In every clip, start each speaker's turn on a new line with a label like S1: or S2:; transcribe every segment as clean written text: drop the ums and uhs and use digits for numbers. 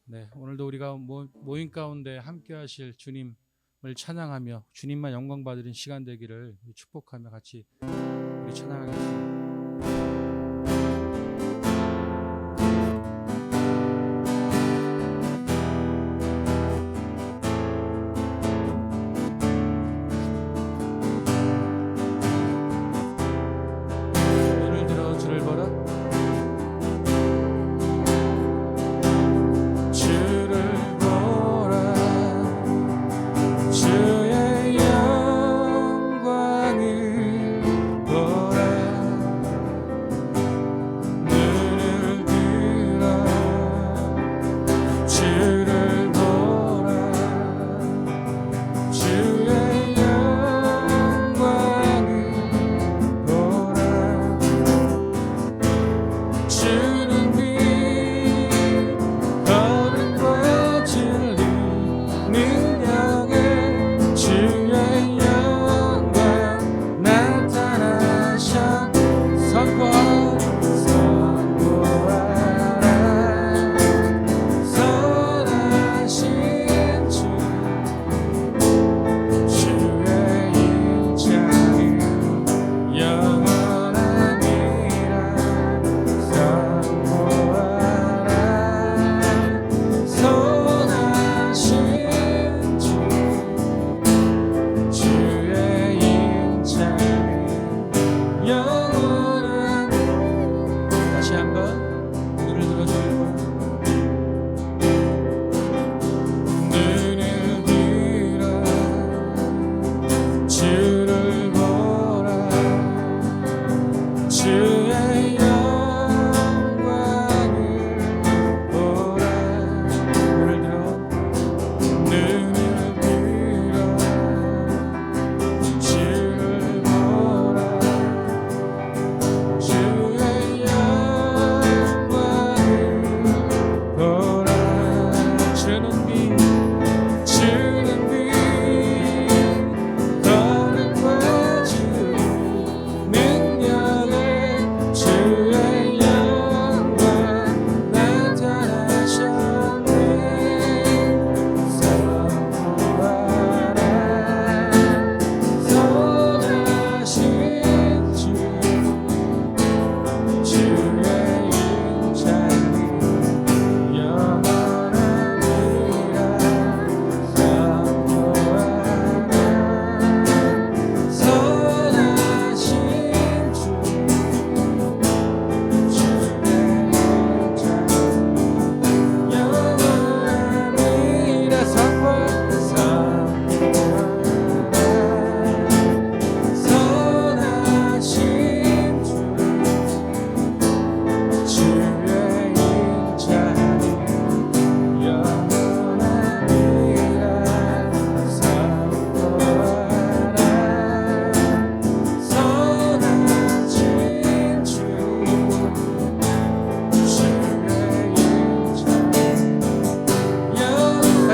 S1: 네, 오늘도 우리가 모임 가운데 함께 하실 주님을 찬양하며 주님만 영광 받으는 시간 되기를 축복하며 같이 우리 찬양하겠습니다. 눈을 들어 주를 보라.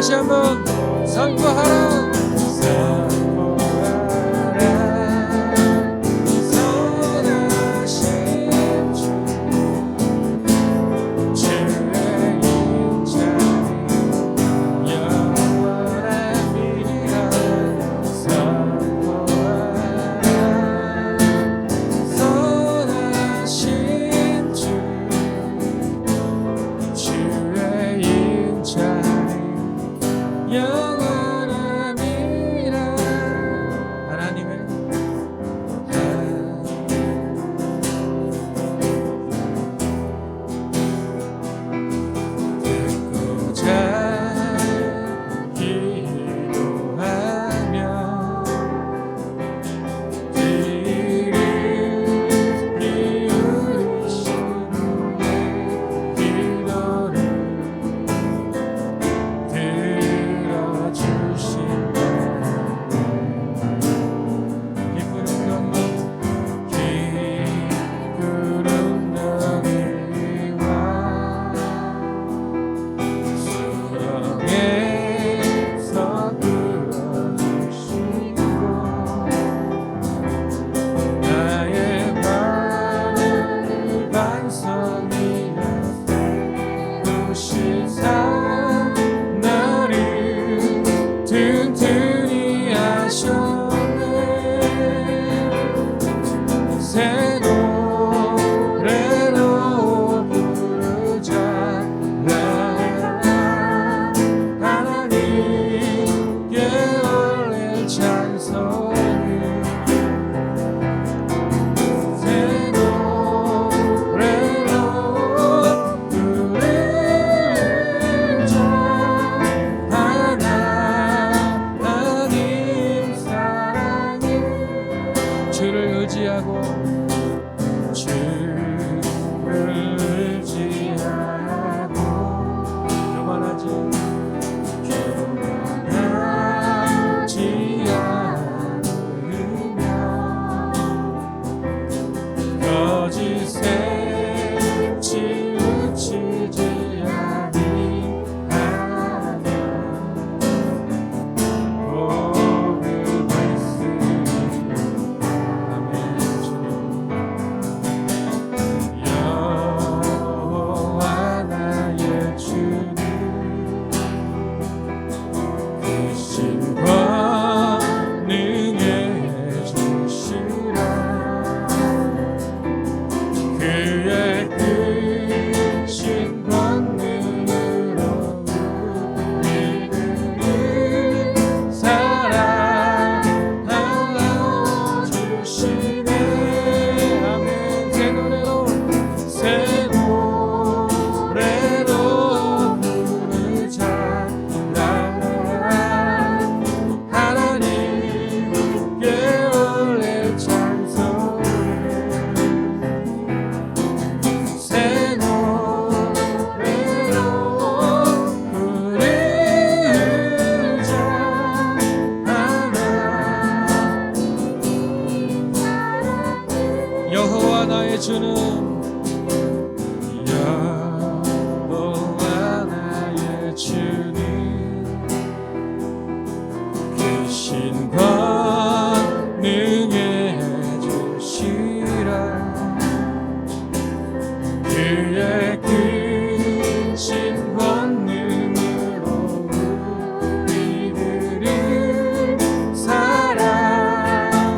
S1: 다시 한번 선포하라.
S2: 영원한
S1: 주의 크신 권능으로 우리들을 사랑하여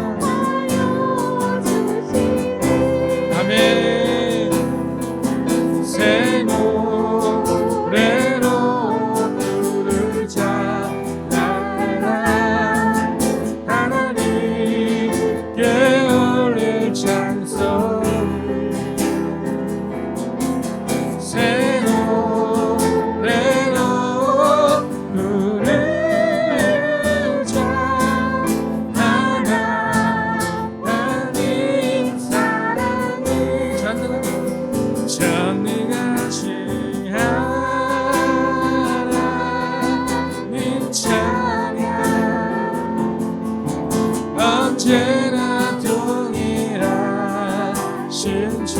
S1: 주시네. 아멘. 새 노래로 부르자. 하나님께 올릴 찬송. 새 노래로 부르자. 하나님 사랑을 전능하신 하나님 찬양. 언제나 동일하신 주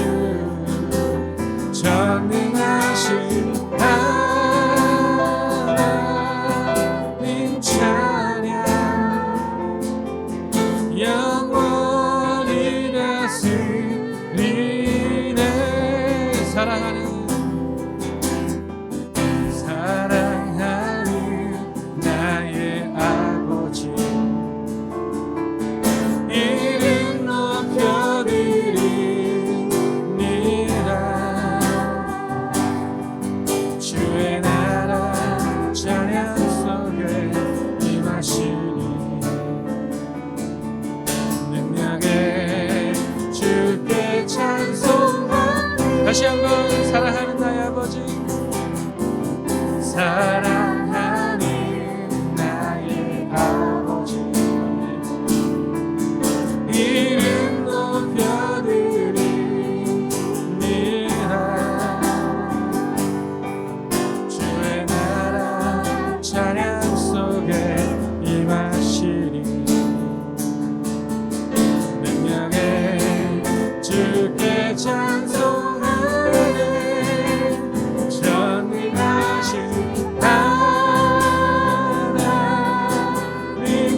S1: 전능하신 하나님 찬양. 영원히 다스리네. 사랑하는 나의 아버지 이름 높여드리니라. 주의 나라 찬양 속에 임하시니 능력에 주께 찬송하니. 다시 한번 사랑하는 나의 아버지. 사랑하는 나의 아버지 이름 높여드리니라. 주의 나라 찬양 속에 임하시니 능력에 주께 찬송하네. 전능하신 하나님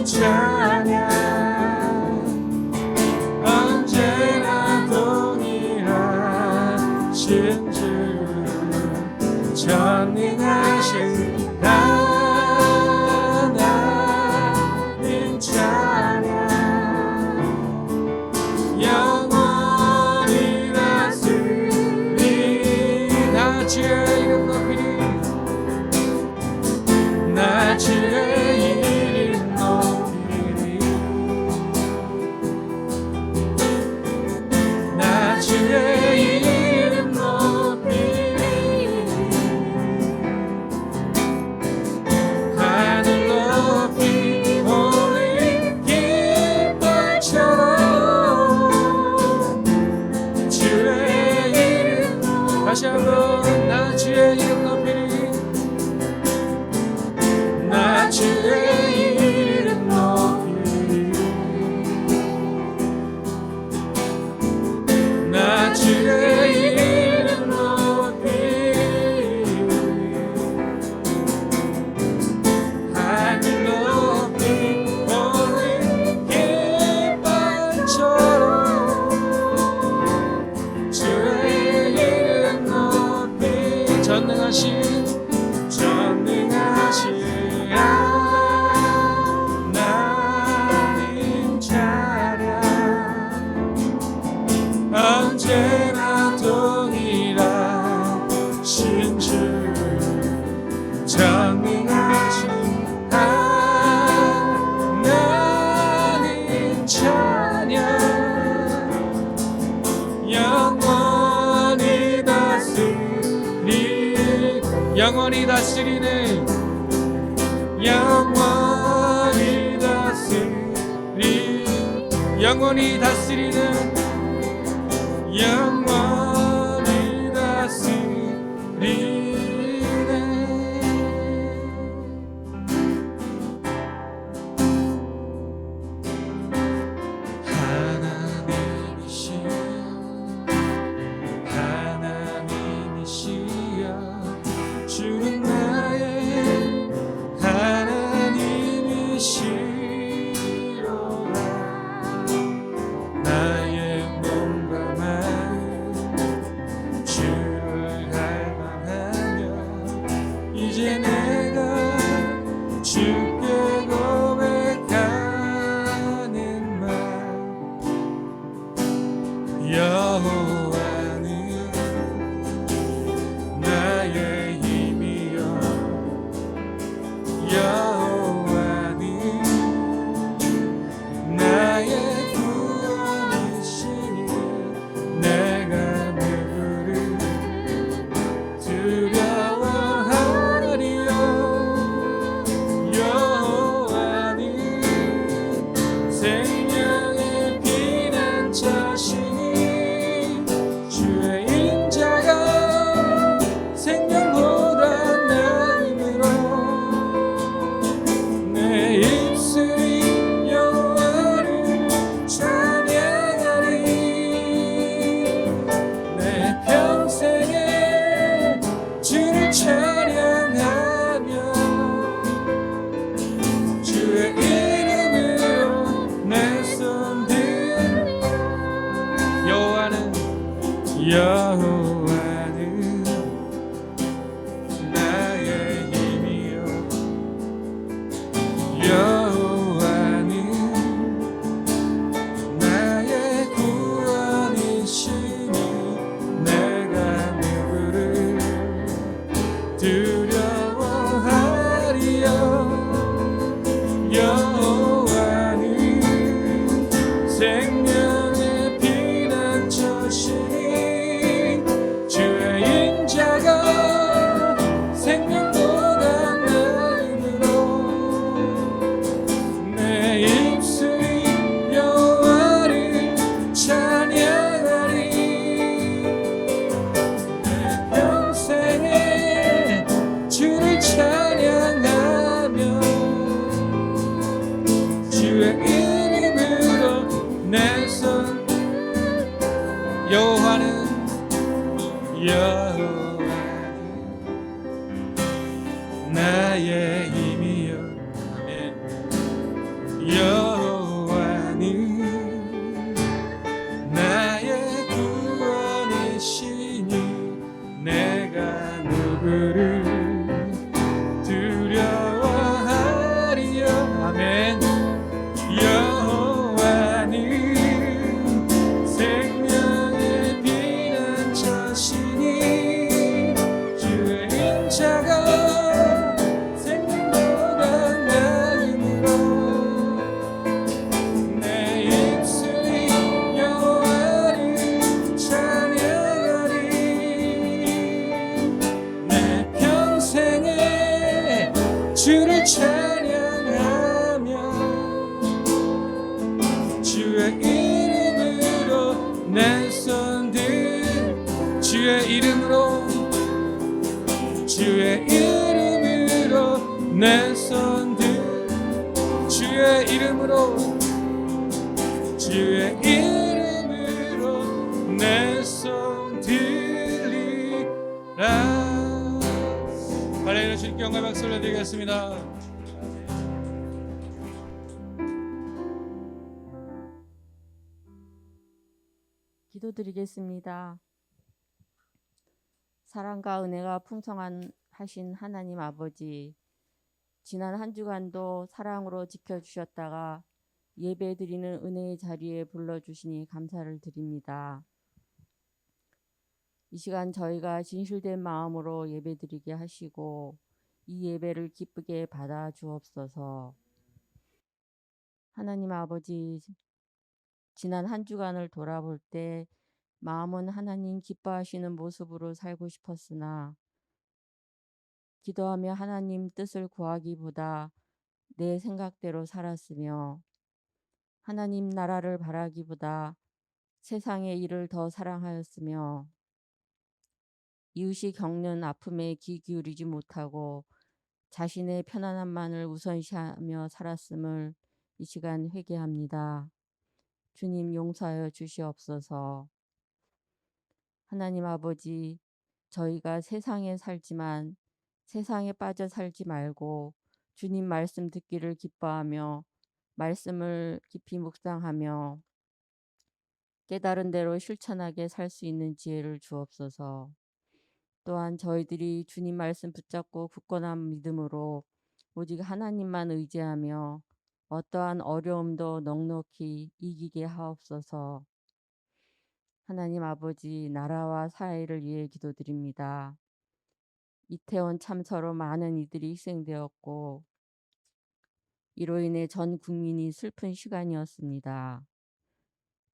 S1: 찬양. 언제나 동일하신 주 전능하신 하나님 찬양. 영원히 다스리나. 주의 이름 높이리. 나 주의 이름 높이리. 나 주의 이름 높이리. 하늘 높이 올린 깃발처럼 주의 이름. 다시 한번 나 주의 이름 높이리. 나 주의 이름 높이리. 나 주의 이름 높이리. 하늘 높이 올린 깃발처럼 주의 이름 높이. 전능하신 하나님 찬양. 언제나 동일하신 주 전능하신 하나님 찬양. 영원히 다스리네. 영원히 다스리네. 영원히 다스리네. 하나님이시여 주는 나의 하나님이시로라. 나의 몸과 마음 여호와는 나의 힘이여. 아멘. 여호와는 나의 구원이시니 내가 누구를 두려워하리요. 아멘. 여호와는 생명의 피난처시니 주의 인자가 생명보다 나음으로 내 입술이 여호와를 찬양하리. 내 평생에 주를 찬양하며 주의 이름으로 내 손들 주의 이름으로 주의 이름으로 내 손들 주의 이름으로 주의 이름으로 내 손 들리라. 할렐루야. 주님께 영광 박수 올려드리겠습니다.
S2: 기도드리겠습니다. 사랑과 은혜가 풍성하신 하나님 아버지, 지난 한 주간도 사랑으로 지켜주셨다가 예배드리는 은혜의 자리에 불러주시니 감사를 드립니다. 이 시간 저희가 진실된 마음으로 예배드리게 하시고 이 예배를 기쁘게 받아 주옵소서. 하나님 아버지, 지난 한 주간을 돌아볼 때 마음은 하나님 기뻐하시는 모습으로 살고 싶었으나 기도하며 하나님 뜻을 구하기보다 내 생각대로 살았으며 하나님 나라를 바라기보다 세상의 일을 더 사랑하였으며 이웃이 겪는 아픔에 귀 기울이지 못하고 자신의 편안함만을 우선시하며 살았음을 이 시간 회개합니다. 주님 용서하여 주시옵소서. 하나님 아버지, 저희가 세상에 살지만 세상에 빠져 살지 말고 주님 말씀 듣기를 기뻐하며 말씀을 깊이 묵상하며 깨달은 대로 실천하게 살 수 있는 지혜를 주옵소서. 또한 저희들이 주님 말씀 붙잡고 굳건한 믿음으로 오직 하나님만 의지하며 어떠한 어려움도 넉넉히 이기게 하옵소서. 하나님 아버지, 나라와 사회를 위해 기도드립니다. 이태원 참사로 많은 이들이 희생되었고 이로 인해 전 국민이 슬픈 시간이었습니다.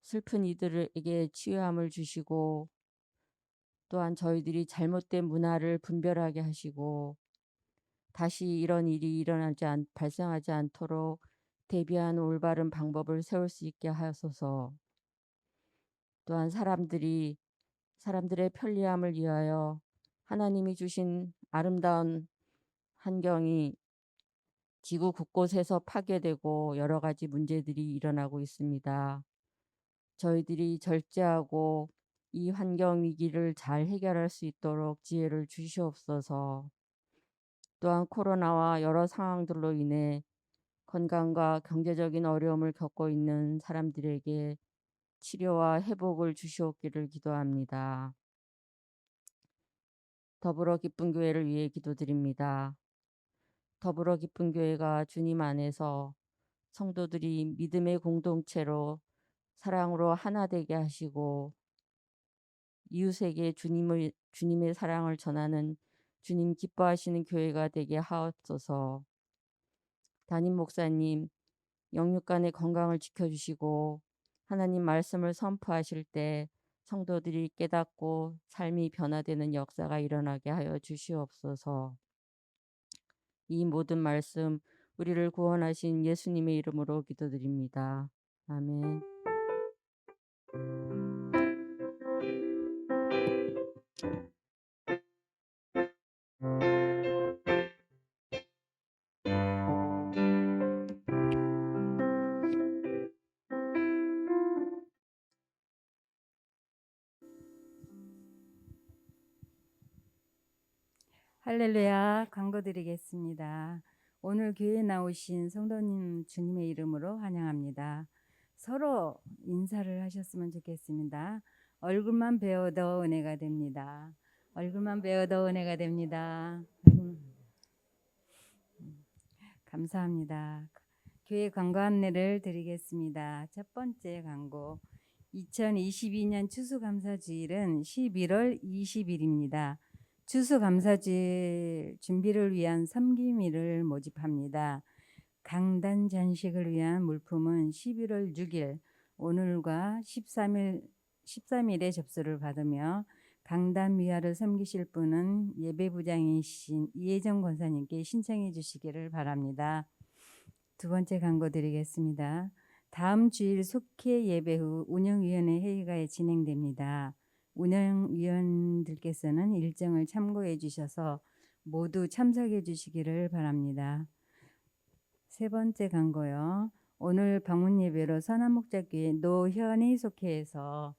S2: 슬픈 이들에게 치유함을 주시고 또한 저희들이 잘못된 문화를 분별하게 하시고 다시 이런 일이 발생하지 않도록 대비한 올바른 방법을 세울 수 있게 하소서. 또한 사람들의 편리함을 위하여 하나님이 주신 아름다운 환경이 지구 곳곳에서 파괴되고 여러 가지 문제들이 일어나고 있습니다. 저희들이 절제하고 이 환경 위기를 잘 해결할 수 있도록 지혜를 주시옵소서. 또한 코로나와 여러 상황들로 인해 건강과 경제적인 어려움을 겪고 있는 사람들에게 치료와 회복을 주시옵기를 기도합니다. 더불어 기쁜 교회를 위해 기도드립니다. 더불어 기쁜 교회가 주님 안에서 성도들이 믿음의 공동체로 사랑으로 하나 되게 하시고 이웃에게 주님의 사랑을 전하는 주님 기뻐하시는 교회가 되게 하옵소서. 담임 목사님 영육간의 건강을 지켜주시고 하나님 말씀을 선포하실 때 성도들이 깨닫고 삶이 변화되는 역사가 일어나게 하여 주시옵소서. 이 모든 말씀 우리를 구원하신 예수님의 이름으로 기도드립니다. 아멘.
S3: 할렐루야, 광고 드리겠습니다. 오늘 교회에 나오신 성도님 주님의 이름으로 환영합니다. 서로 인사를 하셨으면 좋겠습니다. 얼굴만 배워도 은혜가 됩니다. 얼굴만 배워도 은혜가 됩니다. 감사합니다. 교회 광고 안내를 드리겠습니다. 첫 번째 광고. 2022년 추수감사주일은 11월 20일입니다. 추수감사주일 준비를 위한 섬김일을 모집합니다. 강단 잔식을 위한 물품은 11월 6일 오늘과 13일에 접수를 받으며 강단 미화를 섬기실 분은 예배부장이신 이혜정 권사님께 신청해 주시기를 바랍니다. 두 번째 광고 드리겠습니다. 다음 주일 속회 예배 후 운영위원회 회의가 진행됩니다. 운영위원들께서는 일정을 참고해 주셔서 모두 참석해 주시기를 바랍니다. 세 번째 광고요. 오늘 방문 예배로 선한목자교회 노현희 속회에서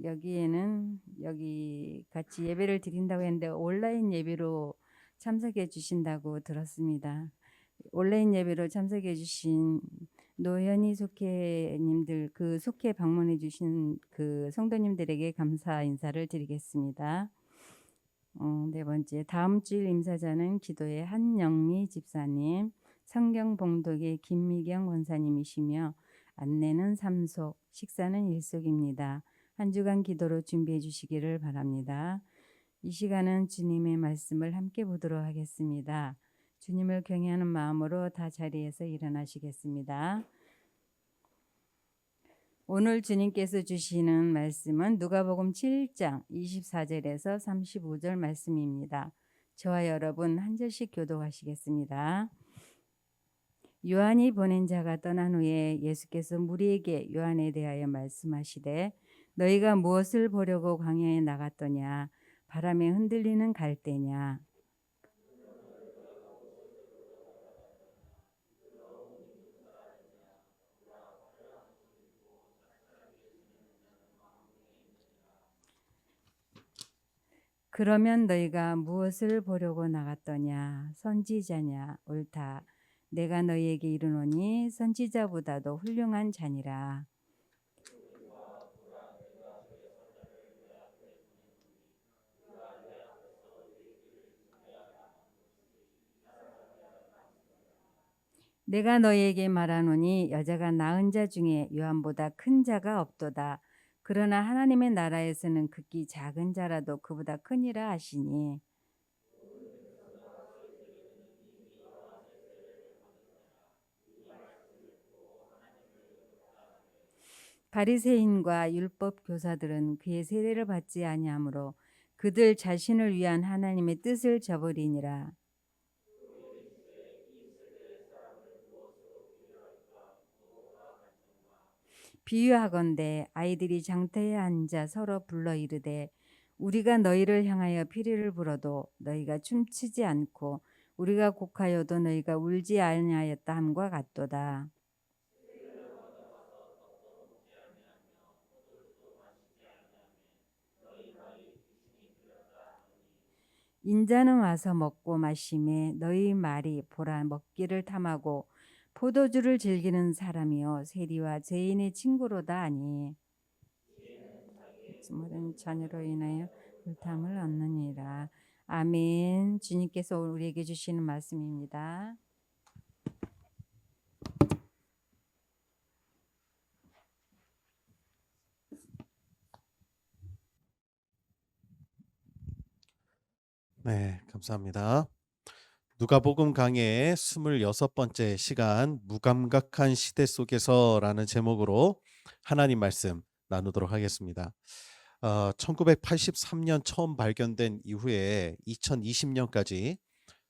S3: 여기 같이 예배를 드린다고 했는데 온라인 예배로 참석해 주신다고 들었습니다. 온라인 예배로 참석해 주신 노현희 속회님들, 그 속회 방문해 주신 그 성도님들에게 감사 인사를 드리겠습니다. 네 번째, 다음 주일 임사자는 기도의 한영미 집사님, 성경 봉독의 김미경 권사님이시며 안내는 3속, 식사는 1속입니다. 한 주간 기도로 준비해 주시기를 바랍니다. 이 시간은 주님의 말씀을 함께 보도록 하겠습니다. 주님을 경외하는 마음으로 다 자리에서 일어나시겠습니다. 오늘 주님께서 주시는 말씀은 누가복음 7장 24절에서 35절 말씀입니다. 저와 여러분 한 절씩 교독하시겠습니다. 요한이 보낸 자가 떠난 후에 예수께서 무리에게 요한에 대하여 말씀하시되 너희가 무엇을 보려고 광야에 나갔더냐? 바람에 흔들리는 갈대냐? 그러면 너희가 무엇을 보려고 나갔더냐? 선지자냐? 옳다. 내가 너희에게 이르노니 선지자보다도 훌륭한 자니라. 내가 너희에게 말하노니 여자가 낳은 자 중에 요한보다 큰 자가 없도다. 그러나 하나님의 나라에서는 극히 작은 자라도 그보다 크니라 하시니 바리새인과 율법 교사들은 그의 세례를 받지 아니하므로 그들 자신을 위한 하나님의 뜻을 저버리니라. 비유하건대 아이들이 장터에 앉아 서로 불러 이르되 우리가 너희를 향하여 피리를 불어도 너희가 춤추지 않고 우리가 곡하여도 너희가 울지 아니하였다 함과 같도다. 인자는 와서 먹고 마심에 너희 말이 보라 먹기를 탐하고 포도주를 즐기는 사람이요 세리와 죄인의 친구로다 하니 모든 자녀로 인하여 불탐을 얻느니라. 아멘. 주님께서 우리에게 주시는 말씀입니다.
S4: 네, 감사합니다. 누가복음 강해의 26번째 시간 무감각한 시대 속에서라는 제목으로 하나님 말씀 나누도록 하겠습니다. 1983년 처음 발견된 이후에 2020년까지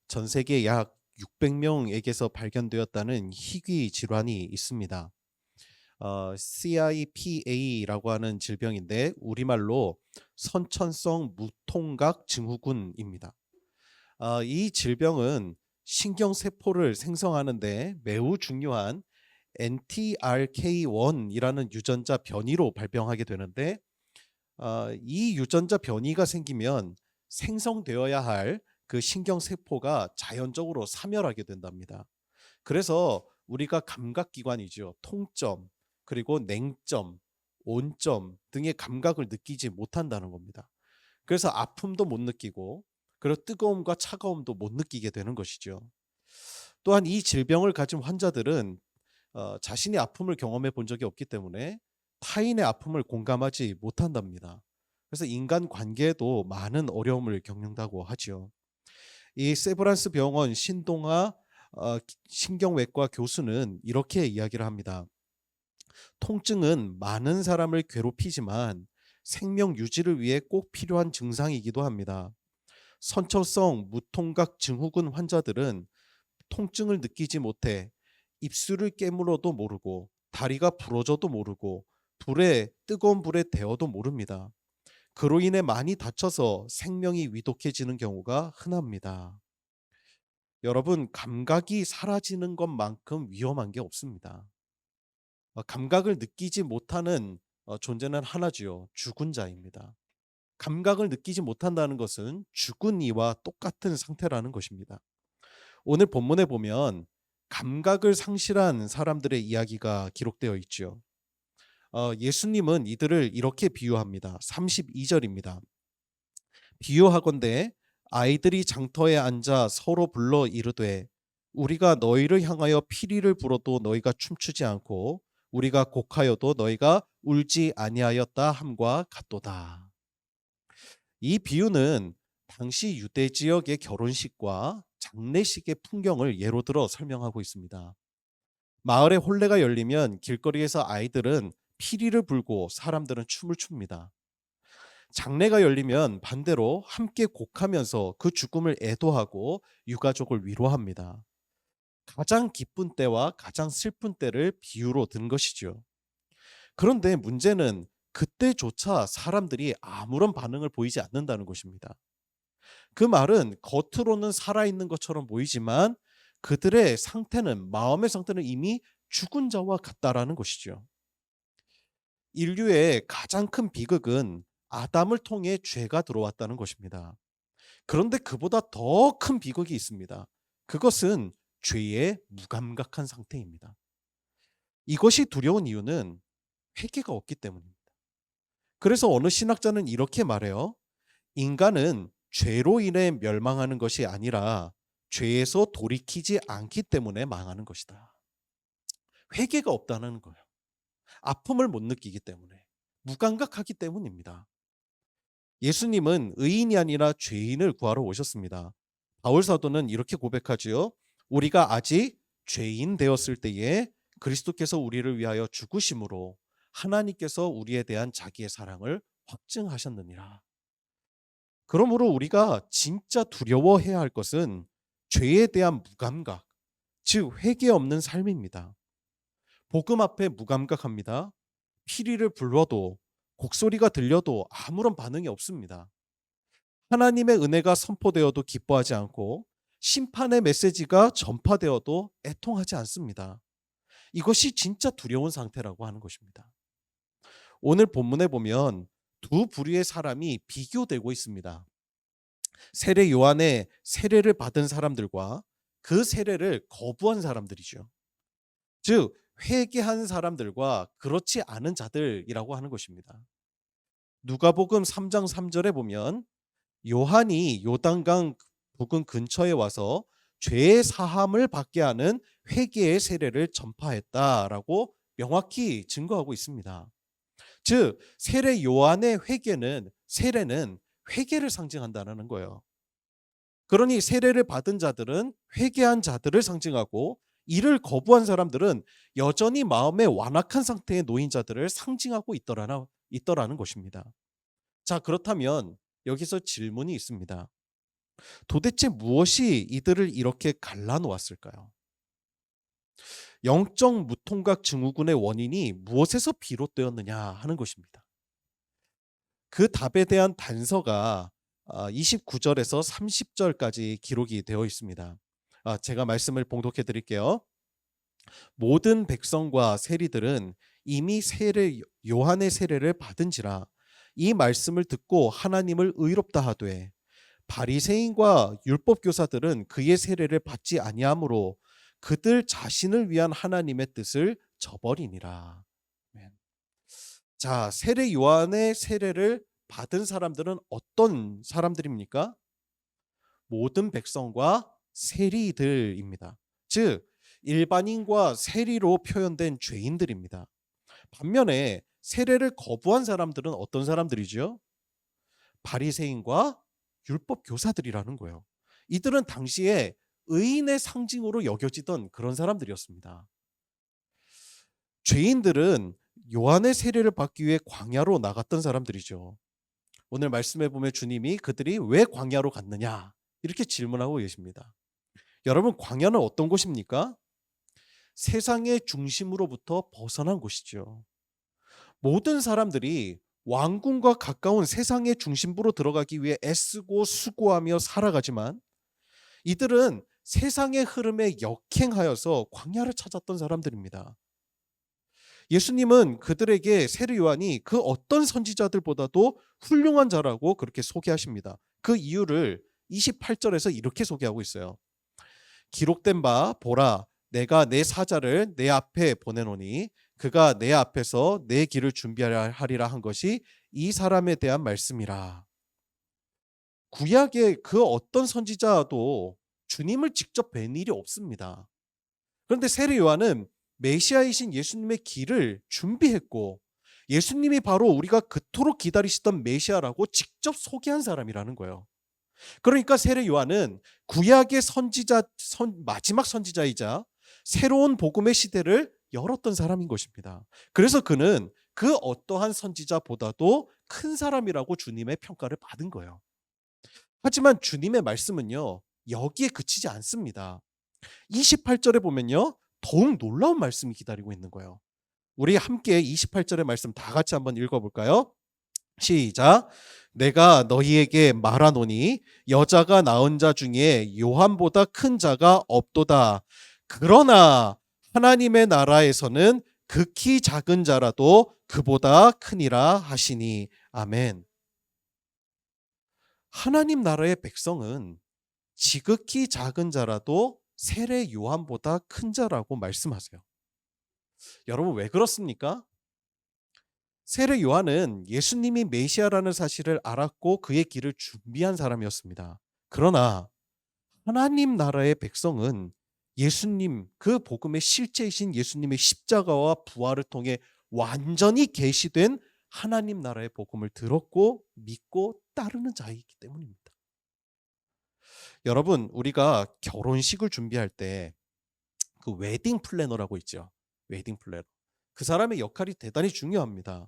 S4: 전 세계 약 600명에게서 발견되었다는 희귀 질환이 있습니다. CIPA라고 하는 질병인데 우리말로 선천성 무통각 증후군입니다. 이 질병은 신경세포를 생성하는데 매우 중요한 NTRK1이라는 유전자 변이로 발병하게 되는데 이 유전자 변이가 생기면 생성되어야 할 그 신경 세포가 자연적으로 사멸하게 된답니다. 그래서 우리가 감각기관이죠. 통점, 그리고 냉점, 온점 등의 감각을 느끼지 못한다는 겁니다. 그래서 아픔도 못 느끼고, 그리고 뜨거움과 차가움도 못 느끼게 되는 것이죠. 또한 이 질병을 가진 환자들은 자신이 아픔을 경험해 본 적이 없기 때문에 타인의 아픔을 공감하지 못한답니다. 그래서 인간 관계에도 많은 어려움을 겪는다고 하죠. 이 세브란스 병원 신동아 신경외과 교수는 이렇게 이야기를 합니다. 통증은 많은 사람을 괴롭히지만 생명 유지를 위해 꼭 필요한 증상이기도 합니다. 선천성 무통각 증후군 환자들은 통증을 느끼지 못해 입술을 깨물어도 모르고 다리가 부러져도 모르고 뜨거운 불에 데워도 모릅니다. 그로 인해 많이 다쳐서 생명이 위독해지는 경우가 흔합니다. 여러분, 감각이 사라지는 것만큼 위험한 게 없습니다. 감각을 느끼지 못하는 존재는 하나지요. 죽은 자입니다. 감각을 느끼지 못한다는 것은 죽은 이와 똑같은 상태라는 것입니다. 오늘 본문에 보면 감각을 상실한 사람들의 이야기가 기록되어 있죠. 예수님은 이들을 이렇게 비유합니다. 32절입니다. 비유하건대 아이들이 장터에 앉아 서로 불러 이르되 우리가 너희를 향하여 피리를 불어도 너희가 춤추지 않고 우리가 곡하여도 너희가 울지 아니하였다 함과 같도다. 이 비유는 당시 유대 지역의 결혼식과 장례식의 풍경을 예로 들어 설명하고 있습니다. 마을에 혼례가 열리면 길거리에서 아이들은 피리를 불고 사람들은 춤을 춥니다. 장례가 열리면 반대로 함께 곡하면서 그 죽음을 애도하고 유가족을 위로합니다. 가장 기쁜 때와 가장 슬픈 때를 비유로 든 것이죠. 그런데 문제는 그때조차 사람들이 아무런 반응을 보이지 않는다는 것입니다. 그 말은 겉으로는 살아있는 것처럼 보이지만 그들의 상태는, 마음의 상태는 이미 죽은 자와 같다라는 것이죠. 인류의 가장 큰 비극은 아담을 통해 죄가 들어왔다는 것입니다. 그런데 그보다 더 큰 비극이 있습니다. 그것은 죄의 무감각한 상태입니다. 이것이 두려운 이유는 회개가 없기 때문입니다. 그래서 어느 신학자는 이렇게 말해요. 인간은 죄로 인해 멸망하는 것이 아니라 죄에서 돌이키지 않기 때문에 망하는 것이다. 회개가 없다는 거예요. 아픔을 못 느끼기 때문에, 무감각하기 때문입니다. 예수님은 의인이 아니라 죄인을 구하러 오셨습니다. 바울 사도는 이렇게 고백하지요. 우리가 아직 죄인 되었을 때에 그리스도께서 우리를 위하여 죽으심으로 하나님께서 우리에 대한 자기의 사랑을 확증하셨느니라. 그러므로 우리가 진짜 두려워해야 할 것은 죄에 대한 무감각, 즉 회개 없는 삶입니다. 복음 앞에 무감각합니다. 피리를 불러도, 곡소리가 들려도 아무런 반응이 없습니다. 하나님의 은혜가 선포되어도 기뻐하지 않고 심판의 메시지가 전파되어도 애통하지 않습니다. 이것이 진짜 두려운 상태라고 하는 것입니다. 오늘 본문에 보면 두 부류의 사람이 비교되고 있습니다. 세례 요한의 세례를 받은 사람들과 그 세례를 거부한 사람들이죠. 즉 회개한 사람들과 그렇지 않은 자들이라고 하는 것입니다. 누가복음 3장 3절에 보면 요한이 요단강 부근 근처에 와서 죄의 사함을 받게 하는 회개의 세례를 전파했다라고 명확히 증거하고 있습니다. 즉 세례 요한의 세례는 회개를 상징한다는 거예요. 그러니 세례를 받은 자들은 회개한 자들을 상징하고 이를 거부한 사람들은 여전히 마음의 완악한 상태의 놓인 자들을 상징하고 있더라는 것입니다. 자, 그렇다면 여기서 질문이 있습니다. 도대체 무엇이 이들을 이렇게 갈라놓았을까요? 영적 무통각 증후군의 원인이 무엇에서 비롯되었느냐 하는 것입니다. 그 답에 대한 단서가 29절에서 30절까지 기록이 되어 있습니다. 제가 말씀을 봉독해 드릴게요. 모든 백성과 세리들은 이미 요한의 세례를 받은지라 이 말씀을 듣고 하나님을 의롭다 하되 바리새인과 율법 교사들은 그의 세례를 받지 아니하므로 그들 자신을 위한 하나님의 뜻을 저버리니라. 아멘. 자, 세례 요한의 세례를 받은 사람들은 어떤 사람들입니까? 모든 백성과 세리들입니다. 즉 일반인과 세리로 표현된 죄인들입니다. 반면에 세례를 거부한 사람들은 어떤 사람들이죠? 바리새인과 율법 교사들이라는 거예요. 이들은 당시에 의인의 상징으로 여겨지던 그런 사람들이었습니다. 죄인들은 요한의 세례를 받기 위해 광야로 나갔던 사람들이죠. 오늘 말씀해 보면 주님이 그들이 왜 광야로 갔느냐 이렇게 질문하고 계십니다. 여러분, 광야는 어떤 곳입니까? 세상의 중심으로부터 벗어난 곳이죠. 모든 사람들이 왕궁과 가까운 세상의 중심부로 들어가기 위해 애쓰고 수고하며 살아가지만 이들은 세상의 흐름에 역행하여서 광야를 찾았던 사람들입니다. 예수님은 그들에게 세례 요한이 그 어떤 선지자들보다도 훌륭한 자라고 그렇게 소개하십니다. 그 이유를 28절에서 이렇게 소개하고 있어요. 기록된 바 보라, 내가 내 사자를 내 앞에 보내노니 그가 내 앞에서 내 길을 준비하리라 한 것이 이 사람에 대한 말씀이라. 구약의 그 어떤 선지자도 주님을 직접 뵌 일이 없습니다. 그런데 세례 요한은 메시아이신 예수님의 길을 준비했고 예수님이 바로 우리가 그토록 기다리시던 메시아라고 직접 소개한 사람이라는 거예요. 그러니까 세례 요한은 구약의 마지막 선지자이자 새로운 복음의 시대를 열었던 사람인 것입니다. 그래서 그는 그 어떠한 선지자보다도 큰 사람이라고 주님의 평가를 받은 거예요. 하지만 주님의 말씀은요, 여기에 그치지 않습니다. 28절에 보면요, 더욱 놀라운 말씀이 기다리고 있는 거예요. 우리 함께 28절의 말씀 다 같이 한번 읽어볼까요? 시작. 내가 너희에게 말하노니 여자가 낳은 자 중에 요한보다 큰 자가 없도다. 그러나 하나님의 나라에서는 극히 작은 자라도 그보다 크니라 하시니. 아멘. 하나님 나라의 백성은 지극히 작은 자라도 세례 요한보다 큰 자라고 말씀하세요. 여러분, 왜 그렇습니까? 세례 요한은 예수님이 메시아라는 사실을 알았고 그의 길을 준비한 사람이었습니다. 그러나 하나님 나라의 백성은 예수님, 그 복음의 실제이신 예수님의 십자가와 부활을 통해 완전히 계시된 하나님 나라의 복음을 들었고 믿고 따르는 자이기 때문입니다. 여러분, 우리가 결혼식을 준비할 때 그 웨딩 플래너라고 있죠. 웨딩 플래너. 그 사람의 역할이 대단히 중요합니다.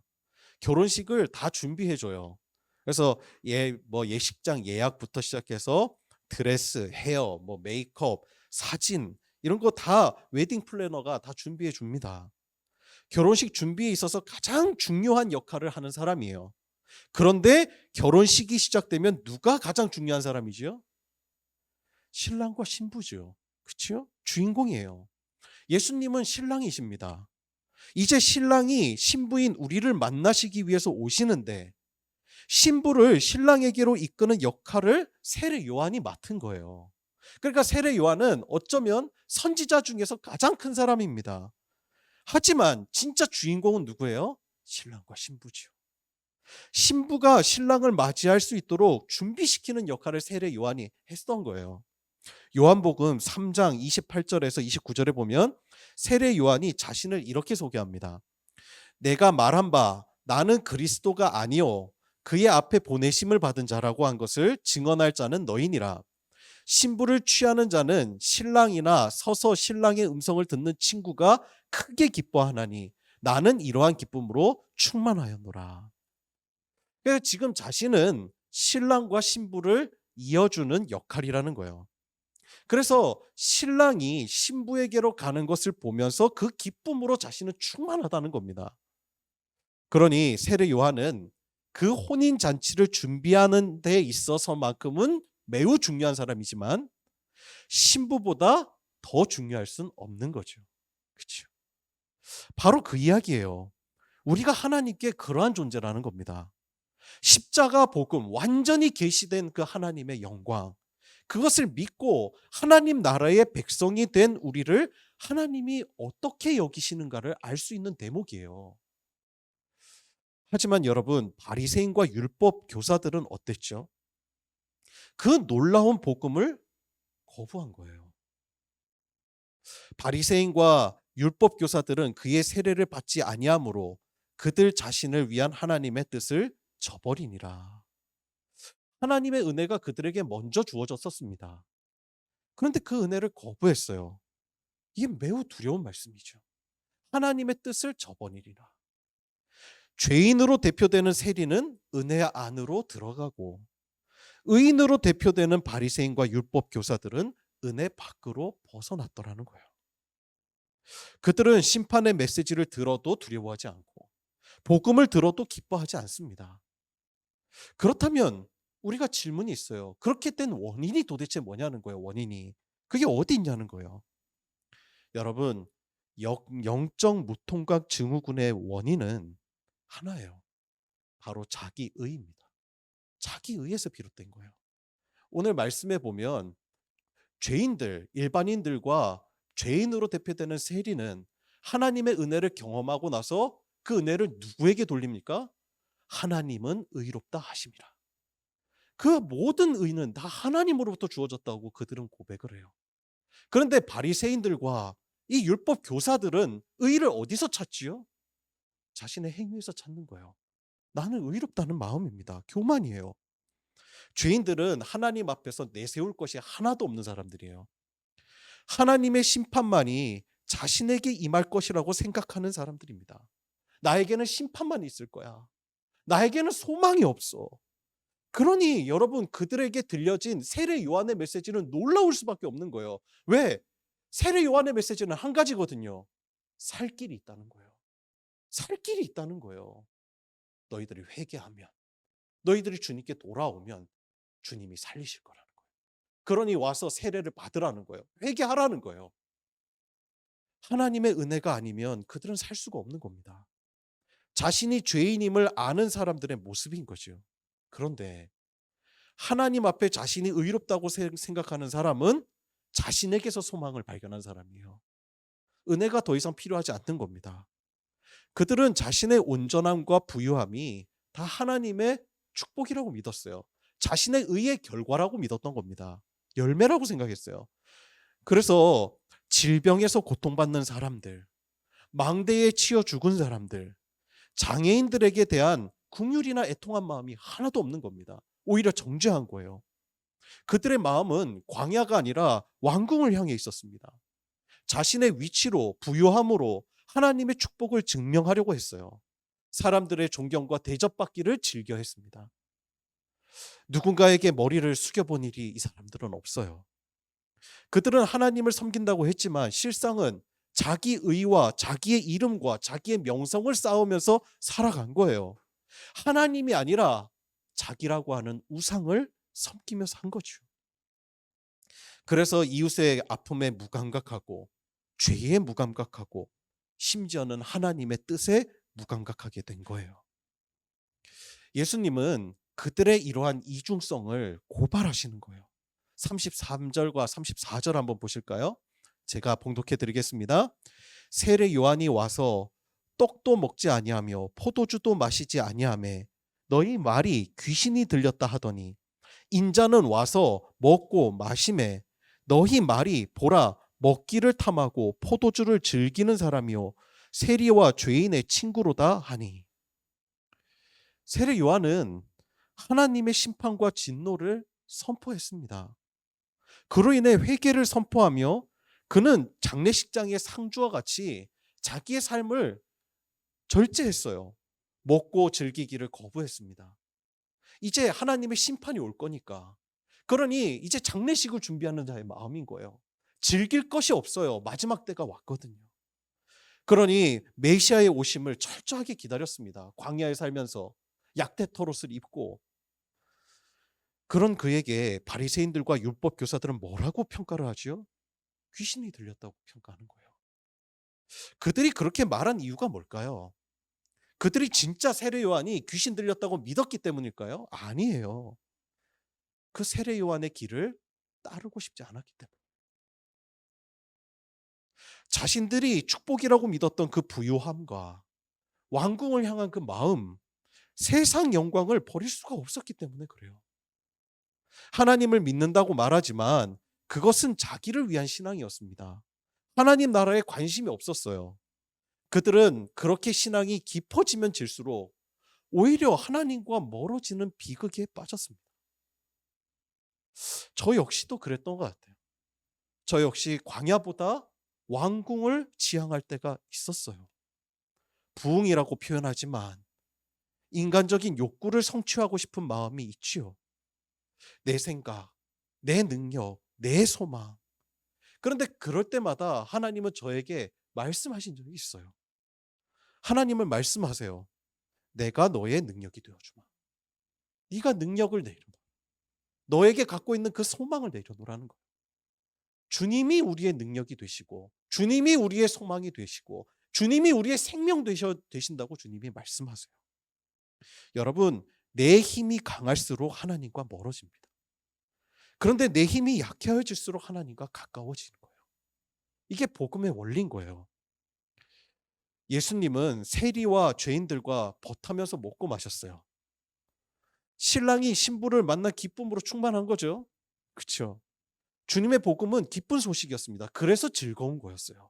S4: 결혼식을 다 준비해줘요. 그래서 예식장 예약부터 시작해서 드레스, 헤어, 메이크업, 사진 이런 거 다 웨딩 플래너가 다 준비해 줍니다. 결혼식 준비에 있어서 가장 중요한 역할을 하는 사람이에요. 그런데 결혼식이 시작되면 누가 가장 중요한 사람이죠? 신랑과 신부죠. 그렇죠? 주인공이에요. 예수님은 신랑이십니다. 이제 신랑이 신부인 우리를 만나시기 위해서 오시는데 신부를 신랑에게로 이끄는 역할을 세례 요한이 맡은 거예요. 그러니까 세례 요한은 어쩌면 선지자 중에서 가장 큰 사람입니다. 하지만 진짜 주인공은 누구예요? 신랑과 신부죠. 신부가 신랑을 맞이할 수 있도록 준비시키는 역할을 세례 요한이 했던 거예요. 요한복음 3장 28절에서 29절에 보면 세례 요한이 자신을 이렇게 소개합니다. 내가 말한 바 나는 그리스도가 아니요 그의 앞에 보내심을 받은 자라고 한 것을 증언할 자는 너희니라. 신부를 취하는 자는 신랑이나 서서 신랑의 음성을 듣는 친구가 크게 기뻐하나니 나는 이러한 기쁨으로 충만하였노라. 그래서 지금 자신은 신랑과 신부를 이어주는 역할이라는 거예요. 그래서 신랑이 신부에게로 가는 것을 보면서 그 기쁨으로 자신은 충만하다는 겁니다. 그러니 세례 요한은 그 혼인 잔치를 준비하는 데 있어서만큼은 매우 중요한 사람이지만 신부보다 더 중요할 수는 없는 거죠. 그렇죠? 바로 그 이야기예요. 우리가 하나님께 그러한 존재라는 겁니다. 십자가 복음, 완전히 계시된 그 하나님의 영광, 그것을 믿고 하나님 나라의 백성이 된 우리를 하나님이 어떻게 여기시는가를 알 수 있는 대목이에요. 하지만 여러분, 바리새인과 율법 교사들은 어땠죠? 그 놀라운 복음을 거부한 거예요. 바리새인과 율법 교사들은 그의 세례를 받지 아니하므로 그들 자신을 위한 하나님의 뜻을 저버리니라. 하나님의 은혜가 그들에게 먼저 주어졌었습니다. 그런데 그 은혜를 거부했어요. 이게 매우 두려운 말씀이죠. 하나님의 뜻을 저버리리라. 죄인으로 대표되는 세리는 은혜 안으로 들어가고, 의인으로 대표되는 바리새인과 율법 교사들은 은혜 밖으로 벗어났더라는 거예요. 그들은 심판의 메시지를 들어도 두려워하지 않고 복음을 들어도 기뻐하지 않습니다. 그렇다면 우리가 질문이 있어요. 그렇게 된 원인이 도대체 뭐냐는 거예요. 원인이. 그게 어디 있냐는 거예요. 여러분, 영적 무통각 증후군의 원인은 하나예요. 바로 자기의입니다. 자기의에서 비롯된 거예요. 오늘 말씀에 보면 죄인들, 일반인들과 죄인으로 대표되는 세리는 하나님의 은혜를 경험하고 나서 그 은혜를 누구에게 돌립니까? 하나님은 의롭다 하심이라. 그 모든 의는 다 하나님으로부터 주어졌다고 그들은 고백을 해요. 그런데 바리새인들과 이 율법 교사들은 의를 어디서 찾지요? 자신의 행위에서 찾는 거예요. 나는 의롭다는 마음입니다. 교만이에요. 죄인들은 하나님 앞에서 내세울 것이 하나도 없는 사람들이에요. 하나님의 심판만이 자신에게 임할 것이라고 생각하는 사람들입니다. 나에게는 심판만 있을 거야. 나에게는 소망이 없어. 그러니 여러분, 그들에게 들려진 세례 요한의 메시지는 놀라울 수밖에 없는 거예요. 왜? 세례 요한의 메시지는 한 가지거든요. 살 길이 있다는 거예요. 살 길이 있다는 거예요. 너희들이 회개하면, 너희들이 주님께 돌아오면 주님이 살리실 거라는 거예요. 그러니 와서 세례를 받으라는 거예요. 회개하라는 거예요. 하나님의 은혜가 아니면 그들은 살 수가 없는 겁니다. 자신이 죄인임을 아는 사람들의 모습인 거죠. 그런데 하나님 앞에 자신이 의롭다고 생각하는 사람은 자신에게서 소망을 발견한 사람이에요. 은혜가 더 이상 필요하지 않는 겁니다. 그들은 자신의 온전함과 부유함이 다 하나님의 축복이라고 믿었어요. 자신의 의의 결과라고 믿었던 겁니다. 열매라고 생각했어요. 그래서 질병에서 고통받는 사람들, 망대에 치여 죽은 사람들, 장애인들에게 대한 긍휼이나 애통한 마음이 하나도 없는 겁니다. 오히려 정죄한 거예요. 그들의 마음은 광야가 아니라 왕궁을 향해 있었습니다. 자신의 위치로, 부유함으로 하나님의 축복을 증명하려고 했어요. 사람들의 존경과 대접받기를 즐겨 했습니다. 누군가에게 머리를 숙여본 일이 이 사람들은 없어요. 그들은 하나님을 섬긴다고 했지만 실상은 자기 의와 자기의 이름과 자기의 명성을 쌓으면서 살아간 거예요. 하나님이 아니라 자기라고 하는 우상을 섬기면서 한 거죠. 그래서 이웃의 아픔에 무감각하고 죄에 무감각하고 심지어는 하나님의 뜻에 무감각하게 된 거예요. 예수님은 그들의 이러한 이중성을 고발하시는 거예요. 33절과 34절 한번 보실까요? 제가 봉독해 드리겠습니다. 세례 요한이 와서 떡도 먹지 아니하며 포도주도 마시지 아니하매 너희 말이 귀신이 들렸다 하더니 인자는 와서 먹고 마시매 너희 말이 보라 먹기를 탐하고 포도주를 즐기는 사람이요 세리와 죄인의 친구로다 하니. 세례 요한은 하나님의 심판과 진노를 선포했습니다. 그로 인해 회개를 선포하며 그는 장례식장의 상주와 같이 자기의 삶을 절제했어요. 먹고 즐기기를 거부했습니다. 이제 하나님의 심판이 올 거니까. 그러니 이제 장례식을 준비하는 자의 마음인 거예요. 즐길 것이 없어요. 마지막 때가 왔거든요. 그러니 메시아의 오심을 철저하게 기다렸습니다. 광야에 살면서 약대토롯을 입고. 그런 그에게 바리새인들과 율법 교사들은 뭐라고 평가를 하지요? 귀신이 들렸다고 평가하는 거예요. 그들이 그렇게 말한 이유가 뭘까요? 그들이 진짜 세례 요한이 귀신 들렸다고 믿었기 때문일까요? 아니에요. 그 세례 요한의 길을 따르고 싶지 않았기 때문에. 자신들이 축복이라고 믿었던 그 부유함과 왕궁을 향한 그 마음, 세상 영광을 버릴 수가 없었기 때문에 그래요. 하나님을 믿는다고 말하지만 그것은 자기를 위한 신앙이었습니다. 하나님 나라에 관심이 없었어요. 그들은 그렇게 신앙이 깊어지면 질수록 오히려 하나님과 멀어지는 비극에 빠졌습니다. 저 역시도 그랬던 것 같아요. 저 역시 광야보다 왕궁을 지향할 때가 있었어요. 부흥이라고 표현하지만 인간적인 욕구를 성취하고 싶은 마음이 있지요. 내 생각, 내 능력, 내 소망. 그런데 그럴 때마다 하나님은 저에게 말씀하신 적이 있어요. 하나님은 말씀하세요. 내가 너의 능력이 되어주마. 네가 능력을 내려놔. 너에게 갖고 있는 그 소망을 내려놓으라는 거예요. 주님이 우리의 능력이 되시고 주님이 우리의 소망이 되시고 주님이 우리의 생명 되신다고 주님이 말씀하세요. 여러분, 내 힘이 강할수록 하나님과 멀어집니다. 그런데 내 힘이 약해질수록 하나님과 가까워지는 거예요. 이게 복음의 원리인 거예요. 예수님은 세리와 죄인들과 벗하면서 먹고 마셨어요. 신랑이 신부를 만나 기쁨으로 충만한 거죠. 그렇죠? 주님의 복음은 기쁜 소식이었습니다. 그래서 즐거운 거였어요.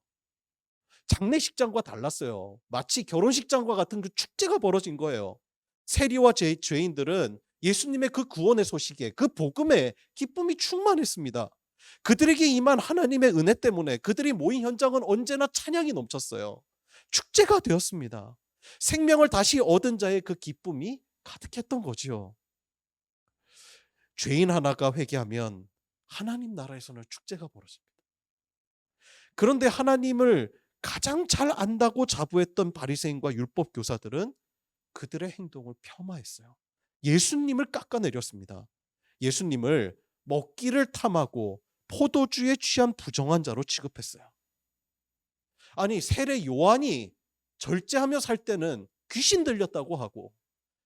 S4: 장례식장과 달랐어요. 마치 결혼식장과 같은 그 축제가 벌어진 거예요. 세리와 죄인들은 예수님의 그 구원의 소식에, 그 복음에 기쁨이 충만했습니다. 그들에게 임한 하나님의 은혜 때문에 그들이 모인 현장은 언제나 찬양이 넘쳤어요. 축제가 되었습니다. 생명을 다시 얻은 자의 그 기쁨이 가득했던 거지요. 죄인 하나가 회개하면 하나님 나라에서는 축제가 벌어집니다. 그런데 하나님을 가장 잘 안다고 자부했던 바리새인과 율법 교사들은 그들의 행동을 폄하했어요. 예수님을 깎아내렸습니다. 예수님을 먹기를 탐하고 포도주에 취한 부정한 자로 취급했어요. 아니, 세례 요한이 절제하며 살 때는 귀신 들렸다고 하고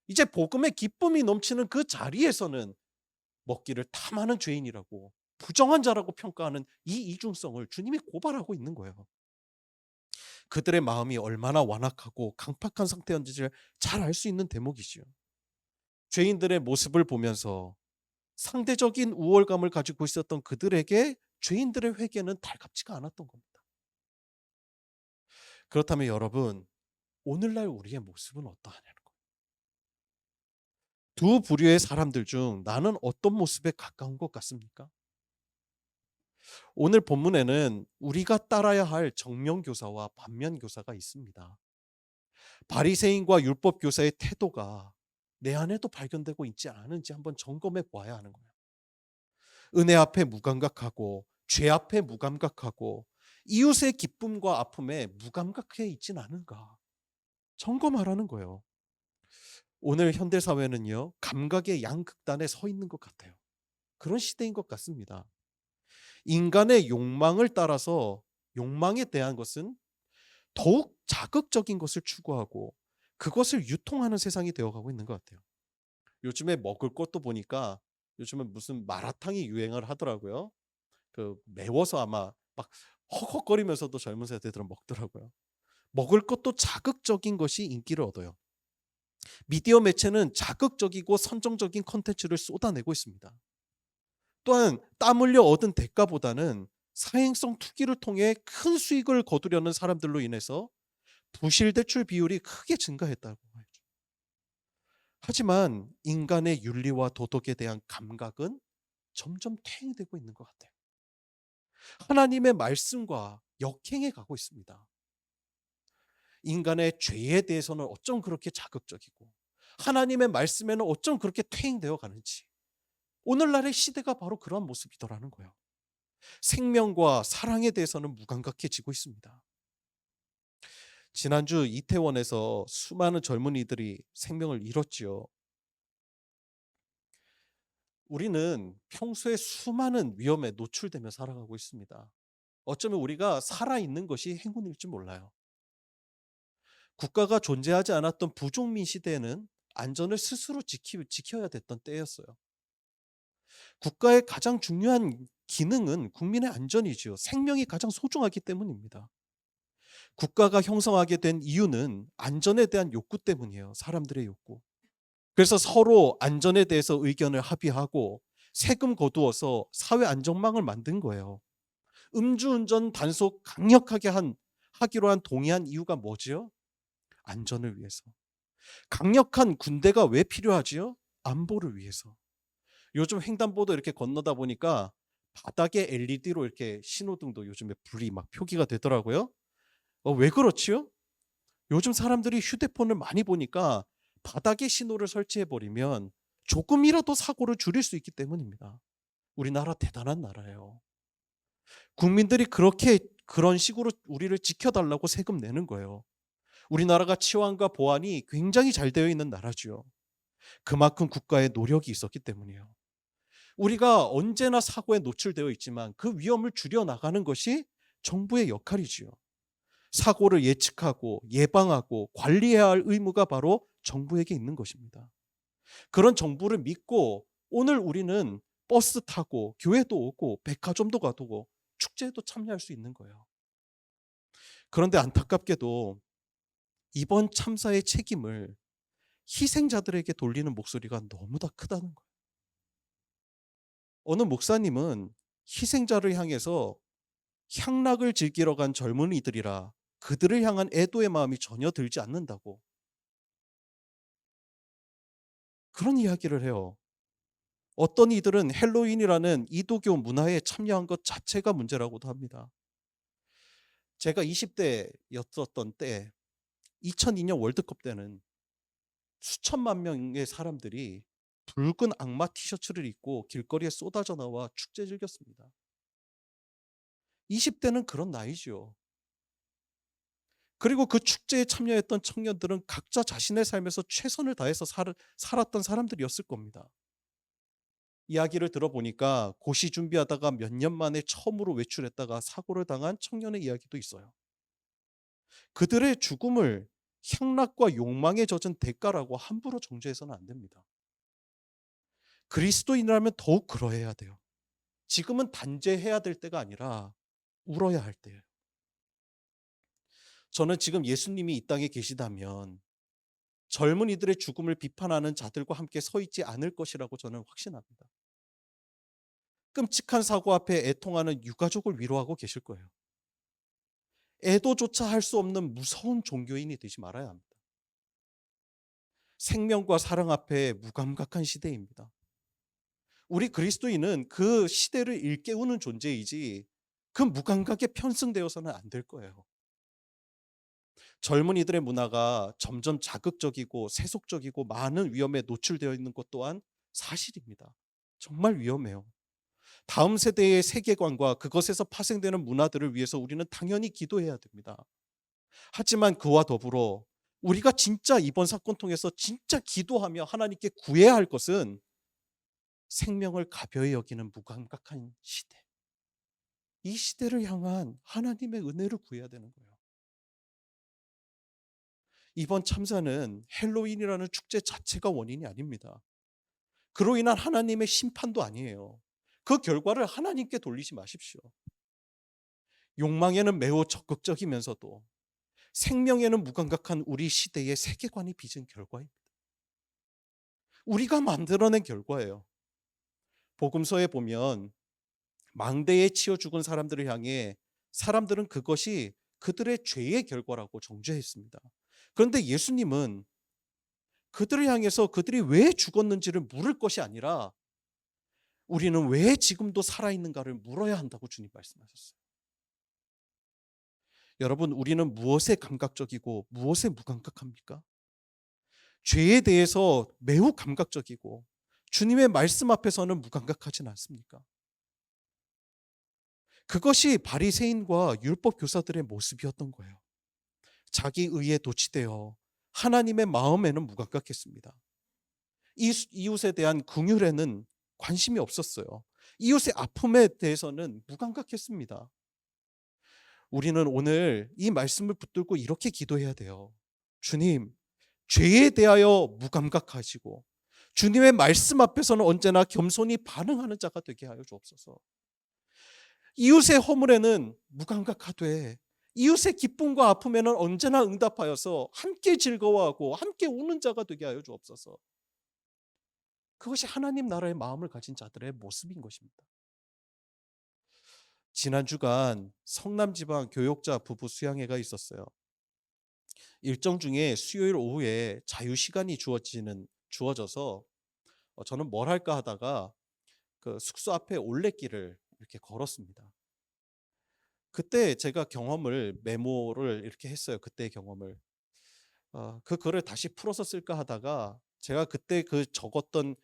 S4: 이제 복음의 기쁨이 넘치는 그 자리에서는 먹기를 탐하는 죄인이라고 부정한 자라고 평가하는 이 이중성을 주님이 고발하고 있는 거예요. 그들의 마음이 얼마나 완악하고 강팍한 상태였는지를 잘 알 수 있는 대목이지요. 죄인들의 모습을 보면서 상대적인 우월감을 가지고 있었던 그들에게 죄인들의 회개는 달갑지가 않았던 겁니다. 그렇다면 여러분, 오늘날 우리의 모습은 어떠하냐는 거예요. 두 부류의 사람들 중 나는 어떤 모습에 가까운 것 같습니까? 오늘 본문에는 우리가 따라야 할 정면교사와 반면교사가 있습니다. 바리새인과 율법교사의 태도가 내 안에도 발견되고 있지 않은지 한번 점검해 보아야 하는 거예요. 은혜 앞에 무감각하고 죄 앞에 무감각하고 이웃의 기쁨과 아픔에 무감각해 있진 않은가 점검하라는 거예요. 오늘 현대사회는요, 감각의 양극단에 서 있는 것 같아요. 그런 시대인 것 같습니다. 인간의 욕망을 따라서 욕망에 대한 것은 더욱 자극적인 것을 추구하고 그것을 유통하는 세상이 되어가고 있는 것 같아요. 요즘에 먹을 것도 보니까 요즘은 무슨 마라탕이 유행을 하더라고요. 그 매워서 아마 막 헉헉거리면서도 젊은 세대들은 먹더라고요. 먹을 것도 자극적인 것이 인기를 얻어요. 미디어 매체는 자극적이고 선정적인 콘텐츠를 쏟아내고 있습니다. 또한 땀 흘려 얻은 대가보다는 사행성 투기를 통해 큰 수익을 거두려는 사람들로 인해서 부실 대출 비율이 크게 증가했다고 하죠. 하지만 인간의 윤리와 도덕에 대한 감각은 점점 퇴행되고 있는 것 같아요. 하나님의 말씀과 역행해 가고 있습니다. 인간의 죄에 대해서는 어쩜 그렇게 자극적이고 하나님의 말씀에는 어쩜 그렇게 퇴행되어 가는지 오늘날의 시대가 바로 그런 모습이더라는 거예요. 생명과 사랑에 대해서는 무감각해지고 있습니다. 지난주 이태원에서 수많은 젊은이들이 생명을 잃었지요. 우리는 평소에 수많은 위험에 노출되며 살아가고 있습니다. 어쩌면 우리가 살아있는 것이 행운일지 몰라요. 국가가 존재하지 않았던 부종민 시대에는 안전을 스스로 지켜야 됐던 때였어요. 국가의 가장 중요한 기능은 국민의 안전이지요. 생명이 가장 소중하기 때문입니다. 국가가 형성하게 된 이유는 안전에 대한 욕구 때문이에요. 사람들의 욕구. 그래서 서로 안전에 대해서 의견을 합의하고 세금 거두어서 사회 안전망을 만든 거예요. 음주운전 단속 강력하게 하기로 한 동의한 이유가 뭐지요? 안전을 위해서. 강력한 군대가 왜 필요하지요? 안보를 위해서. 요즘 횡단보도 이렇게 건너다 보니까 바닥에 LED로 이렇게 신호등도 요즘에 불이 막 표기가 되더라고요. 왜 그렇지요? 요즘 사람들이 휴대폰을 많이 보니까 바닥에 신호를 설치해 버리면 조금이라도 사고를 줄일 수 있기 때문입니다. 우리나라 대단한 나라예요. 국민들이 그런 식으로 우리를 지켜달라고 세금 내는 거예요. 우리나라가 치안과 보안이 굉장히 잘 되어 있는 나라죠. 그만큼 국가의 노력이 있었기 때문이에요. 우리가 언제나 사고에 노출되어 있지만 그 위험을 줄여나가는 것이 정부의 역할이지요. 사고를 예측하고 예방하고 관리해야 할 의무가 바로 정부에게 있는 것입니다. 그런 정부를 믿고 오늘 우리는 버스 타고 교회도 오고 백화점도 가고 축제에도 참여할 수 있는 거예요. 그런데 안타깝게도 이번 참사의 책임을 희생자들에게 돌리는 목소리가 너무 다 크다는 거예요. 어느 목사님은 희생자를 향해서 향락을 즐기러 간 젊은이들이라 그들을 향한 애도의 마음이 전혀 들지 않는다고 그런 이야기를 해요. 어떤 이들은 헬로윈이라는 이도교 문화에 참여한 것 자체가 문제라고도 합니다. 제가 20대였었던 때 2002년 월드컵 때는 수천만 명의 사람들이 붉은 악마 티셔츠를 입고 길거리에 쏟아져 나와 축제 즐겼습니다. 20대는 그런 나이죠. 그리고 그 축제에 참여했던 청년들은 각자 자신의 삶에서 최선을 다해서 살았던 사람들이었을 겁니다. 이야기를 들어보니까 고시 준비하다가 몇 년 만에 처음으로 외출했다가 사고를 당한 청년의 이야기도 있어요. 그들의 죽음을 향락과 욕망에 젖은 대가라고 함부로 정죄해서는 안 됩니다. 그리스도인이라면 더욱 그러해야 돼요. 지금은 단죄해야 될 때가 아니라 울어야 할 때예요. 저는 지금 예수님이 이 땅에 계시다면 젊은이들의 죽음을 비판하는 자들과 함께 서 있지 않을 것이라고 저는 확신합니다. 끔찍한 사고 앞에 애통하는 유가족을 위로하고 계실 거예요. 애도조차 할 수 없는 무서운 종교인이 되지 말아야 합니다. 생명과 사랑 앞에 무감각한 시대입니다. 우리 그리스도인은 그 시대를 일깨우는 존재이지 그 무감각에 편승되어서는 안 될 거예요. 젊은이들의 문화가 점점 자극적이고 세속적이고 많은 위험에 노출되어 있는 것 또한 사실입니다. 정말 위험해요. 다음 세대의 세계관과 그것에서 파생되는 문화들을 위해서 우리는 당연히 기도해야 됩니다. 하지만 그와 더불어 우리가 진짜 이번 사건 통해서 진짜 기도하며 하나님께 구해야 할 것은 생명을 가벼이 여기는 무감각한 시대. 이 시대를 향한 하나님의 은혜를 구해야 되는 거예요. 이번 참사는 헬로윈이라는 축제 자체가 원인이 아닙니다. 그로 인한 하나님의 심판도 아니에요. 그 결과를 하나님께 돌리지 마십시오. 욕망에는 매우 적극적이면서도 생명에는 무감각한 우리 시대의 세계관이 빚은 결과입니다. 우리가 만들어낸 결과예요. 복음서에 보면 망대에 치여 죽은 사람들을 향해 사람들은 그것이 그들의 죄의 결과라고 정죄했습니다. 그런데 예수님은 그들을 향해서 그들이 왜 죽었는지를 물을 것이 아니라 우리는 왜 지금도 살아있는가를 물어야 한다고 주님 말씀하셨어요. 여러분, 우리는 무엇에 감각적이고 무엇에 무감각합니까? 죄에 대해서 매우 감각적이고 주님의 말씀 앞에서는 무감각하진 않습니까? 그것이 바리새인과 율법 교사들의 모습이었던 거예요. 자기 의에 도취되어 하나님의 마음에는 무감각했습니다. 이웃에 대한 긍휼에는 관심이 없었어요. 이웃의 아픔에 대해서는 무감각했습니다. 우리는 오늘 이 말씀을 붙들고 이렇게 기도해야 돼요. 주님, 죄에 대하여 무감각하시고 주님의 말씀 앞에서는 언제나 겸손히 반응하는 자가 되게 하여 주옵소서. 이웃의 허물에는 무감각하되 이웃의 기쁨과 아픔에는 언제나 응답하여서 함께 즐거워하고 함께 우는 자가 되게 하여 주옵소서. 그것이 하나님 나라의 마음을 가진 자들의 모습인 것입니다. 지난 주간 성남지방 교역자 부부 수양회가 있었어요. 일정 중에 수요일 오후에 자유 시간이 주어져서 저는 뭘 할까 하다가 그 숙소 앞에 올레길을 이렇게 걸었습니다. 그때 제가 메모를 이렇게 했어요. 그때의 경험을. 그 글을 다시 풀어서 쓸까 하다가 제가 그때 그 적었던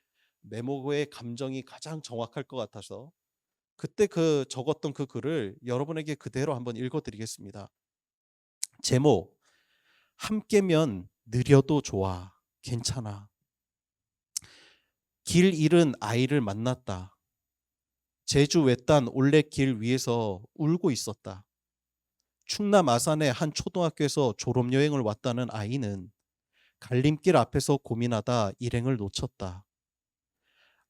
S4: 메모의 감정이 가장 정확할 것 같아서 그때 적었던 그 글을 여러분에게 그대로 한번 읽어드리겠습니다. 제목, 함께면 느려도 좋아, 괜찮아. 길 잃은 아이를 만났다. 제주 외딴 올레길 위에서 울고 있었다. 충남 아산의 한 초등학교에서 졸업여행을 왔다는 아이는 갈림길 앞에서 고민하다 일행을 놓쳤다.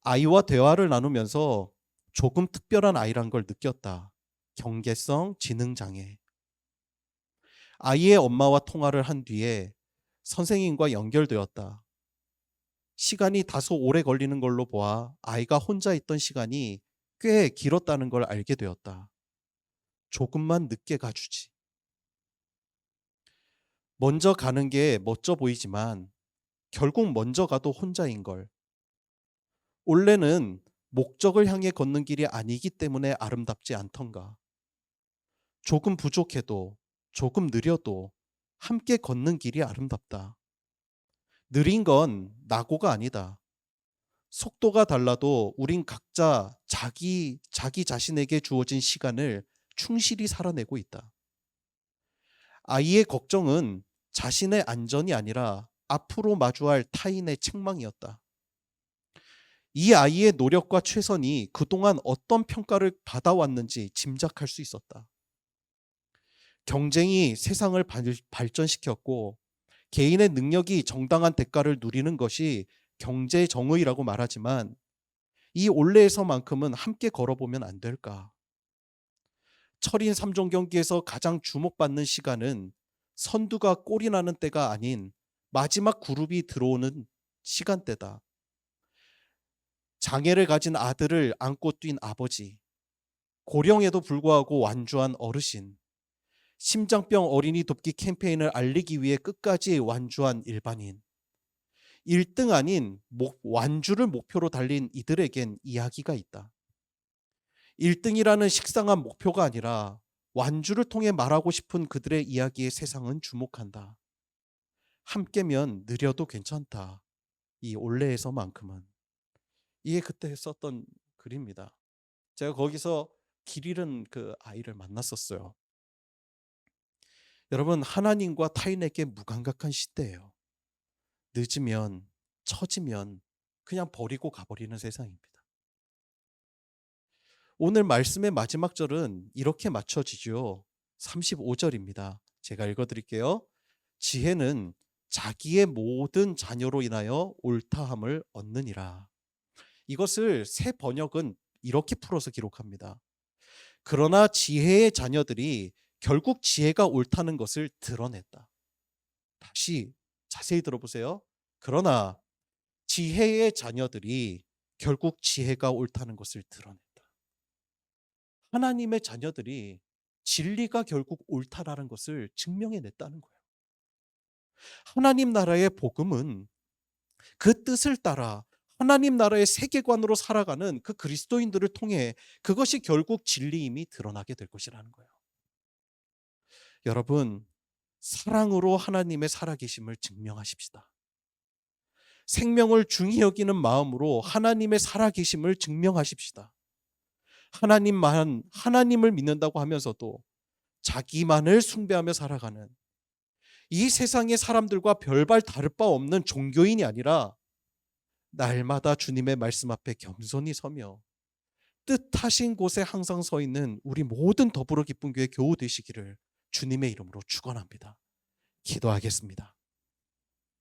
S4: 아이와 대화를 나누면서 조금 특별한 아이란 걸 느꼈다. 경계성 지능장애. 아이의 엄마와 통화를 한 뒤에 선생님과 연결되었다. 시간이 다소 오래 걸리는 걸로 보아 아이가 혼자 있던 시간이 꽤 길었다는 걸 알게 되었다. 조금만 늦게 가주지. 먼저 가는 게 멋져 보이지만 결국 먼저 가도 혼자인 걸. 원래는 목적을 향해 걷는 길이 아니기 때문에 아름답지 않던가. 조금 부족해도 조금 느려도 함께 걷는 길이 아름답다. 느린 건 낙오가 아니다. 속도가 달라도 우린 각자 자기 자신에게 주어진 시간을 충실히 살아내고 있다. 아이의 걱정은 자신의 안전이 아니라 앞으로 마주할 타인의 책망이었다. 이 아이의 노력과 최선이 그동안 어떤 평가를 받아왔는지 짐작할 수 있었다. 경쟁이 세상을 발전시켰고 개인의 능력이 정당한 대가를 누리는 것이 경제 정의라고 말하지만 이 올레에서만큼은 함께 걸어보면 안 될까? 철인 3종 경기에서 가장 주목받는 시간은 선두가 골이 나는 때가 아닌 마지막 그룹이 들어오는 시간대다. 장애를 가진 아들을 안고 뛴 아버지, 고령에도 불구하고 완주한 어르신, 심장병 어린이 돕기 캠페인을 알리기 위해 끝까지 완주한 일반인, 1등 아닌 완주를 목표로 달린 이들에겐 이야기가 있다. 1등이라는 식상한 목표가 아니라 완주를 통해 말하고 싶은 그들의 이야기에 세상은 주목한다. 함께면 느려도 괜찮다. 이 올레에서만큼은. 이게 그때 썼던 글입니다. 제가 거기서 길 잃은 그 아이를 만났었어요. 여러분, 하나님과 타인에게 무감각한 시대예요. 늦으면, 처지면 그냥 버리고 가버리는 세상입니다. 오늘 말씀의 마지막 절은 이렇게 맞춰지죠. 35절입니다. 제가 읽어드릴게요. 지혜는 자기의 모든 자녀로 인하여 옳다함을 얻느니라. 이것을 새 번역은 이렇게 풀어서 기록합니다. 그러나 지혜의 자녀들이 결국 지혜가 옳다는 것을 드러냈다. 다시 자세히 들어보세요. 그러나 지혜의 자녀들이 결국 지혜가 옳다는 것을 드러냈다. 하나님의 자녀들이 진리가 결국 옳다라는 것을 증명해냈다는 거예요. 하나님 나라의 복음은 그 뜻을 따라 하나님 나라의 세계관으로 살아가는 그 그리스도인들을 통해 그것이 결국 진리임이 드러나게 될 것이라는 거예요. 여러분, 사랑으로 하나님의 살아계심을 증명하십시다. 생명을 중히 여기는 마음으로 하나님의 살아계심을 증명하십시다. 하나님을 믿는다고 하면서도 자기만을 숭배하며 살아가는 이 세상의 사람들과 별반 다를 바 없는 종교인이 아니라 날마다 주님의 말씀 앞에 겸손히 서며 뜻하신 곳에 항상 서 있는 우리 모든 더불어 기쁜 교회 교우 되시기를 주님의 이름으로 축원합니다. 기도하겠습니다.